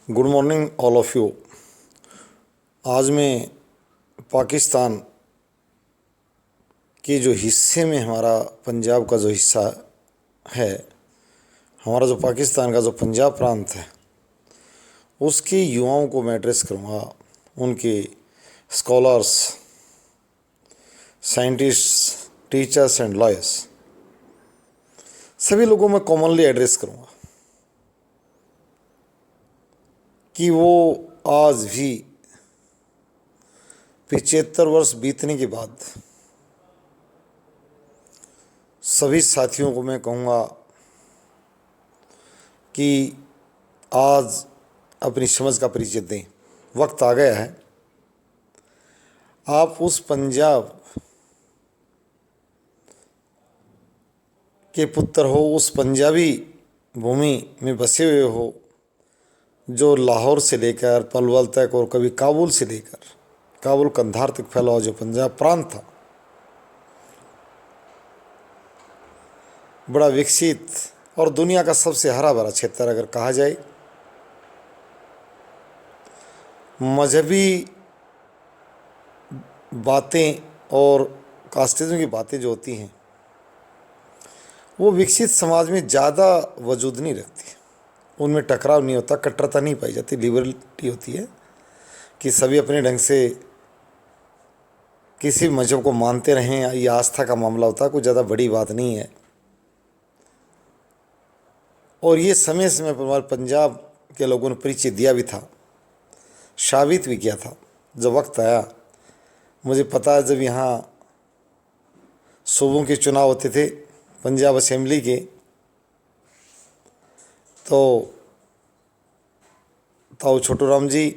Good morning all of you. आज मैं पाकिस्तान के जो हिस्से में हमारा पंजाब का जो हिस्सा है, हमारा जो पाकिस्तान का जो पंजाब प्रांत है, उसके युवाओं को मैं एड्रेस करूँगा। उनके scholars, scientists, teachers and lawyers, सभी लोगों में कॉमनली एड्रेस करूँगा कि वो आज भी 75 वर्ष बीतने के बाद सभी साथियों को मैं कहूँगा कि आज अपनी समझ का परिचय दें। वक्त आ गया है। आप उस पंजाब के पुत्र हो, उस पंजाबी भूमि में बसे हुए हो जो लाहौर से लेकर पलवल तक और कभी काबुल से लेकर काबुल कंधार तक फैला हुआ जो पंजाब प्रांत था, बड़ा विकसित और दुनिया का सबसे हरा भरा क्षेत्र अगर कहा जाए। मजहबी बातें और कास्टिज़म की बातें जो होती हैं वो विकसित समाज में ज़्यादा वजूद नहीं रखती। उनमें टकराव नहीं होता, कट्टरता नहीं पाई जाती, लिबरलिटी होती है कि सभी अपने ढंग से किसी मजहब को मानते रहें। ये आस्था का मामला होता है, कोई ज़्यादा बड़ी बात नहीं है। और ये समय समय पर हमारे पंजाब के लोगों ने परिचय दिया भी था, साबित भी किया था। जब वक्त आया, मुझे पता है जब यहाँ सूबों के चुनाव होते थे पंजाब असेंबली के, तो ताऊ छोटू राम जी,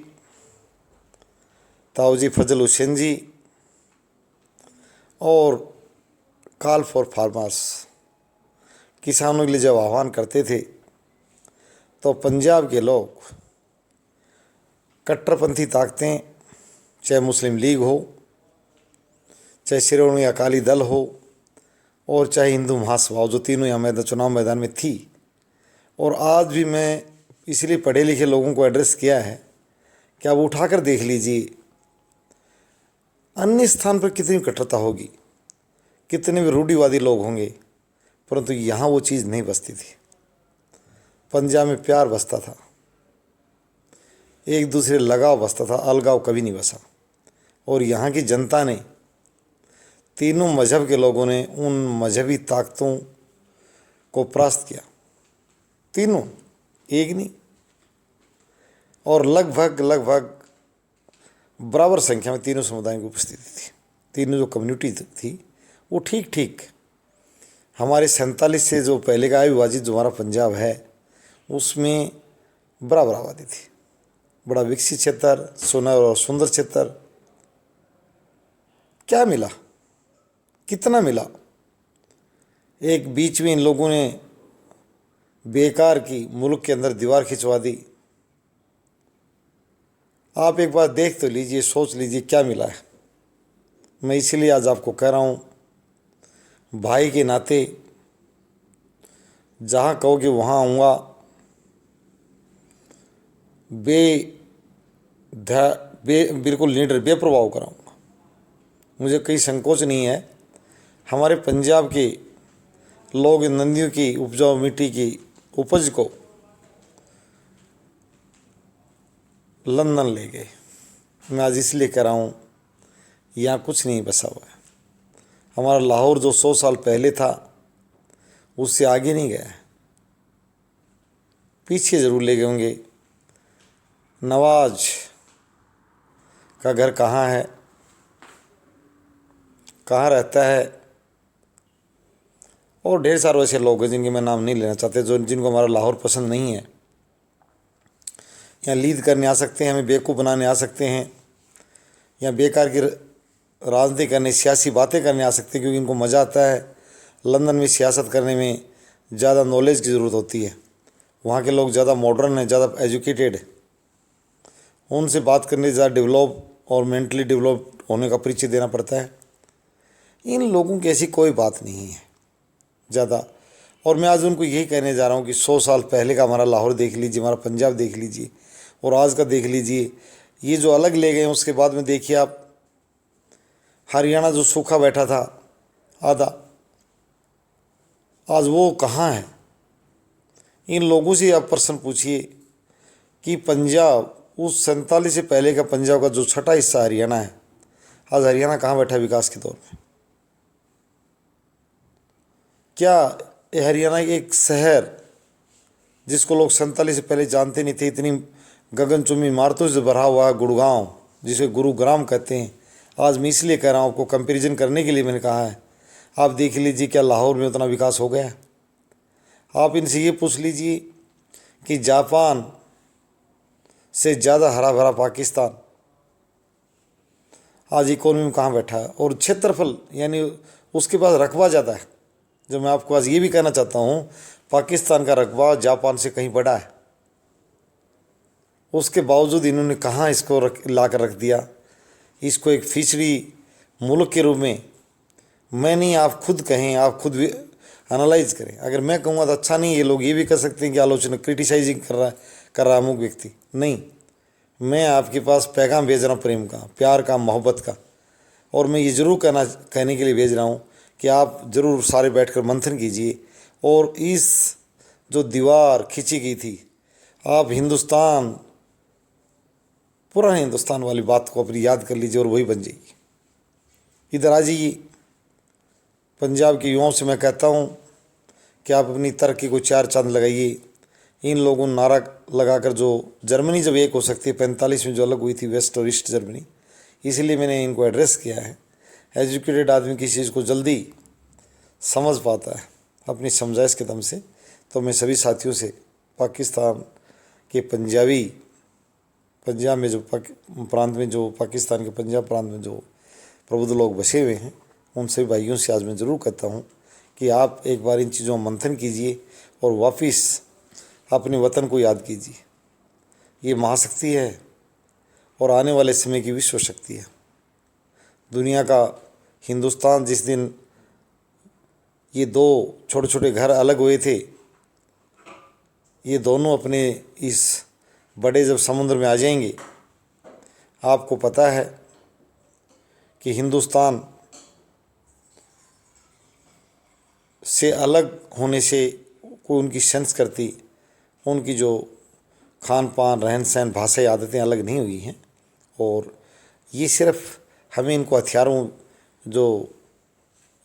ताऊ जी फजल हुसैन जी और कॉल फॉर फार्मर्स, किसानों के लिए जब आह्वान करते थे तो पंजाब के लोग, कट्टरपंथी ताकतें, चाहे मुस्लिम लीग हो, चाहे श्रोमणी अकाली दल हो और चाहे हिंदू महासभा, जो तीनों यहाँ चुनाव मैदान में थी। और आज भी मैं इसलिए पढ़े लिखे लोगों को एड्रेस किया है कि आप उठाकर देख लीजिए, अन्य स्थान पर कितनी कट्टरता होगी, कितने भी रूढ़िवादी लोग होंगे, परंतु यहाँ वो चीज़ नहीं बसती थी। पंजाब में प्यार बसता था, एक दूसरे लगाव बसता था, अलगाव कभी नहीं बसा। और यहाँ की जनता ने, तीनों मजहब के लोगों ने उन मजहबी ताकतों को परास्त किया, तीनों, एक नहीं। और लगभग बराबर संख्या में तीनों समुदायों की उपस्थिति थी। तीनों जो कम्युनिटी थी वो ठीक ठीक हमारे 47 से जो पहले का विभाजित जो हमारा पंजाब है उसमें बराबर आबादी थी। बड़ा विकसित क्षेत्र, सुनहरा और सुंदर क्षेत्र। क्या मिला, कितना मिला? एक बीच में इन लोगों ने बेकार की मुल्क के अंदर दीवार खिंचवा दी। आप एक बार देख तो लीजिए, सोच लीजिए क्या मिला है। मैं इसीलिए आज आपको कह रहा हूँ, भाई के नाते जहाँ कहोगे वहाँ आऊँगा। बिल्कुल लीडर बेप्रभाव कराऊँगा। मुझे कोई संकोच नहीं है। हमारे पंजाब के लोग नदियों की उपजाऊ मिट्टी की उपज को लंदन ले गए। मैं आज इसलिए कह रहा हूँ, यहाँ कुछ नहीं बसा हुआ है। हमारा लाहौर जो 100 साल पहले था उससे आगे नहीं गया है, पीछे ज़रूर ले गए होंगे। नवाज का घर कहाँ है, कहाँ रहता है, और ढेर सारे ऐसे लोग हैं जिनके मैं नाम नहीं लेना चाहते, जिनको हमारा लाहौर पसंद नहीं है। यहाँ लीड करने आ सकते हैं, हमें बेवकूफ़ बनाने आ सकते हैं, यहाँ बेकार की राजनीति करने, सियासी बातें करने आ सकते हैं, क्योंकि इनको मज़ा आता है। लंदन में सियासत करने में ज़्यादा नॉलेज की ज़रूरत होती है। वहाँ के लोग ज़्यादा मॉडर्न हैं, ज़्यादा एजुकेटेड है। उनसे बात करने ज़्यादा डेवलप और मेंटली डेवलप होने का परिचय देना पड़ता है। इन लोगों की ऐसी कोई बात नहीं है ज़्यादा। और मैं आज उनको यही कहने जा रहा हूँ कि 100 साल पहले का हमारा लाहौर देख लीजिए, हमारा पंजाब देख लीजिए, और आज का देख लीजिए, ये जो अलग ले गए उसके बाद में देखिए आप, हरियाणा जो सूखा बैठा था आधा, आज वो कहाँ है। इन लोगों से आप प्रश्न पूछिए कि पंजाब, उस 47 से पहले का पंजाब का जो छठा हिस्सा हरियाणा है, आज हरियाणा कहाँ बैठा है विकास के तौर पे। क्या ये हरियाणा एक शहर जिसको लोग 47 से पहले जानते नहीं थे, इतनी गगनचुंबी इमारतों से भरा हुआ गुड़गांव, जिसे गुरुग्राम कहते हैं। आज मैं इसलिए कह रहा हूँ, आपको कंपैरिजन करने के लिए मैंने कहा है। आप देख लीजिए क्या लाहौर में उतना विकास हो गया। आप इनसे ये पूछ लीजिए कि जापान से ज़्यादा हरा भरा पाकिस्तान आज इकोनॉमी में कहाँ बैठा है, और क्षेत्रफल यानी उसके पास रकबा ज़्यादा है। जो मैं आपको आज ये भी कहना चाहता हूँ, पाकिस्तान का रकबा जापान से कहीं बड़ा है। उसके बावजूद इन्होंने कहाँ इसको ला कर रख दिया, इसको एक फिशरी मुल्क के रूप में। मैं नहीं, आप खुद कहें, आप खुद भी एनालाइज करें। अगर मैं कहूँगा तो अच्छा नहीं, ये लोग ये भी कर सकते हैं कि आलोचना, क्रिटिसाइजिंग कर रहा अमुक व्यक्ति। नहीं, मैं आपके पास पैगाम भेज रहा हूँ, प्रेम का, प्यार का, मोहब्बत का। और मैं ये ज़रूर कहने के लिए भेज रहा हूँ कि आप ज़रूर सारे बैठकर मंथन कीजिए, और इस जो दीवार खींची गई थी, आप हिंदुस्तान, पुराने हिंदुस्तान वाली बात को अपनी याद कर लीजिए और वही बन जाएगी। इधर आ जाइए। पंजाब के युवाओं से मैं कहता हूँ कि आप अपनी तरक्की को चार चांद लगाइए। इन लोगों ने नारा लगाकर, जो जर्मनी जब एक हो सकती है 45 में जो अलग हुई थी, वेस्ट और ईस्ट जर्मनी, इसीलिए मैंने इनको एड्रेस किया है। एजुकेटेड आदमी किसी चीज़ को जल्दी समझ पाता है अपनी समझाइश के दम से। तो मैं सभी साथियों से, पाकिस्तान के पंजाब में जो प्रांत में, जो पाकिस्तान के पंजाब प्रांत में जो प्रबुद्ध लोग बसे हुए हैं, उन सभी भाइयों से आज मैं ज़रूर कहता हूँ कि आप एक बार इन चीज़ों में मंथन कीजिए और वापस अपने वतन को याद कीजिए। ये महाशक्ति है और आने वाले समय की विश्व शक्ति है। दुनिया का हिंदुस्तान, जिस दिन ये दो छोटे छोटे घर अलग हुए थे, ये दोनों अपने इस बड़े जब समुद्र में आ जाएंगे, आपको पता है कि हिंदुस्तान से अलग होने से कोई उनकी संस्कृति, उनकी जो खान पान, रहन सहन, भाषाई आदतें अलग नहीं हुई हैं। और ये सिर्फ हमें इनको हथियारों, जो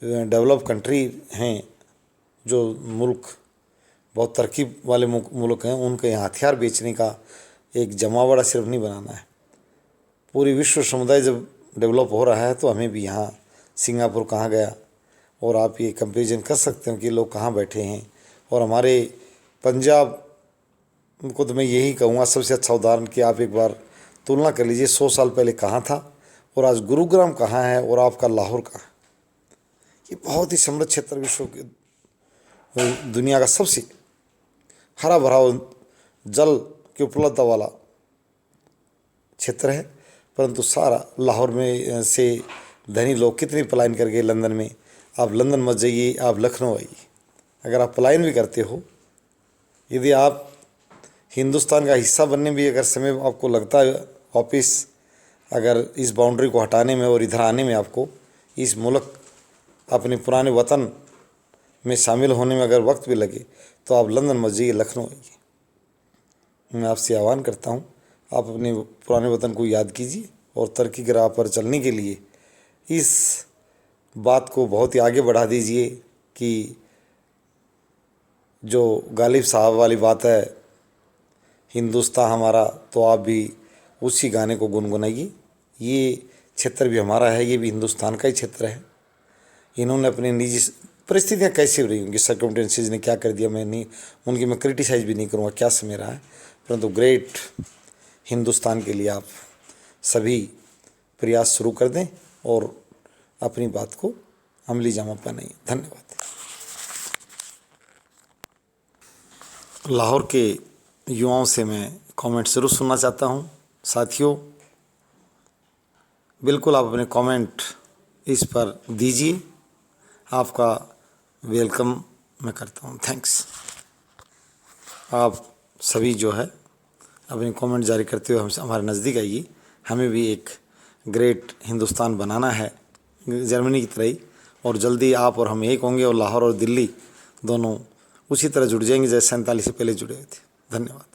डेवलप कंट्री हैं, जो मुल्क बहुत तरक्की वाले मुल्क हैं, उनके यहाँ हथियार बेचने का एक जमावड़ा सिर्फ नहीं बनाना है। पूरी विश्व समुदाय जब डेवलप हो रहा है तो हमें भी यहाँ, सिंगापुर कहाँ गया, और आप ये कंपैरिजन कर सकते हो कि लोग कहाँ बैठे हैं। और हमारे पंजाब को तो मैं यही कहूँगा सबसे अच्छा उदाहरण कि आप एक बार तुलना कर लीजिए 100 साल पहले कहाँ था और आज गुरुग्राम कहाँ है और आपका लाहौर कहाँ है। ये बहुत ही समृद्ध क्षेत्र, विश्व के दुनिया का सबसे हरा भरा जल की उपलब्धता वाला क्षेत्र है। परंतु सारा लाहौर में से धनी लोग कितने पलायन कर गए लंदन में। आप लंदन मत जाइए, आप लखनऊ आइए। अगर आप पलायन भी करते हो, यदि आप हिंदुस्तान का हिस्सा बनने भी अगर समय आपको लगता है, वापस अगर इस बाउंड्री को हटाने में और इधर आने में आपको, इस मुल्क अपने पुराने वतन में शामिल होने में अगर वक्त भी लगे, तो आप लंदन मत जाइए, लखनऊ आइए। मैं आपसे आह्वान करता हूँ, आप अपने पुराने वतन को याद कीजिए और तरक्की की राह पर चलने के लिए इस बात को बहुत ही आगे बढ़ा दीजिए कि जो गालिब साहब वाली बात है, हिंदुस्तान हमारा, तो आप भी उसी गाने को गुनगुनाइए। ये क्षेत्र भी हमारा है, ये भी हिंदुस्तान का ही क्षेत्र है। इन्होंने अपने निजी परिस्थितियाँ कैसे रही होंगी, सर्कमस्टेंसेस ने क्या कर दिया, मैं नहीं उनकी मैं क्रिटिसाइज भी नहीं करूँगा, क्या समय रहा है। परंतु ग्रेट हिंदुस्तान के लिए आप सभी प्रयास शुरू कर दें और अपनी बात को अमली जामा पहनाइए। धन्यवाद। लाहौर के युवाओं से मैं कमेंट ज़रूर सुनना चाहता हूं। साथियों, बिल्कुल आप अपने कमेंट इस पर दीजिए, आपका वेलकम मैं करता हूं। थैंक्स। आप सभी जो है अपनी कमेंट जारी करते हुए हमसे हमारे नज़दीक आइए। हमें भी एक ग्रेट हिंदुस्तान बनाना है जर्मनी की तरह ही, और जल्दी आप और हम एक होंगे और लाहौर और दिल्ली दोनों उसी तरह जुड़ जाएंगे जैसे 47 से पहले जुड़े हुए थे। धन्यवाद।